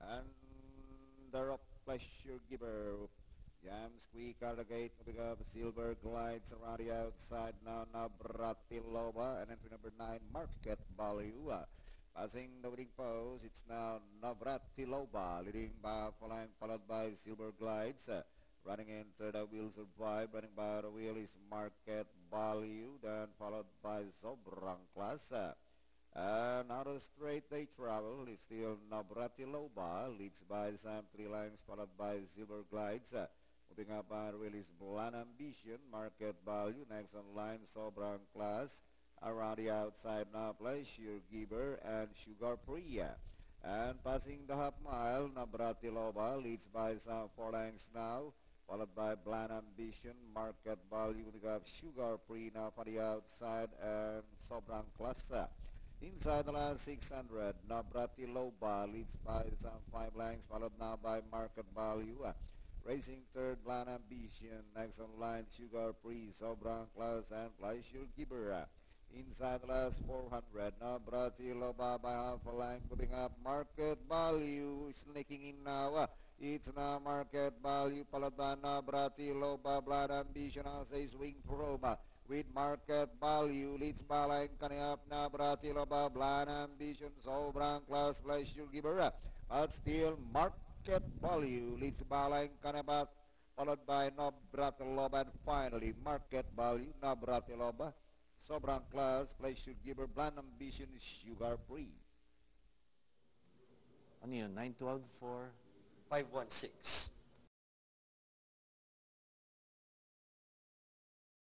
Under of Pleasure Giver. Jam Squeak out of the gate, moving up. Silver glides around the outside now. Navratilova and entry number 9, Market Value. Passing the winning pose, it's now Navratilova leading by Falang, followed by Silver Glides. Running in third, Will Survive. Running by the wheel is Market Value, then followed by Sobrang Class. And out of straight they travel. It's still Navratilova, leads by Sam 3 lengths, followed by Silver Glides. Moving up on release Bland Ambition, Market Value. Next on line, Sobrang Class. Around the outside now, Pleasure Giver and Sugar Priya. And passing the half mile, Navratilova leads by Sam 4 lengths now, followed by Bland Ambition, Market Value. Moving up Sugar Priya now for the outside, and Sobrang Class. Inside the last 600, Navratilova leads by some 5 lengths, followed now by Market Value. Racing third, Bland Ambition. Next on line, Sugar Priya, Sobrang Class, and Pleasure Giver. Inside the last 400, Navratilova by half a length, moving up. Market Value sneaking in now. It's now Market Value, followed by Navratilova, Bland Ambition as a swing probe. With Market Value, leads Balay coming up, Navratilova, Bland Ambition, Sobrang Class, Pleasure Giver. But still Market Value leads Balay coming up, followed by Navratilova, and finally Market Value, Navratilova, Sobrang Class, Pleasure Giver, Bland Ambition, Sugar Free. Ano yun? 912 for? 516.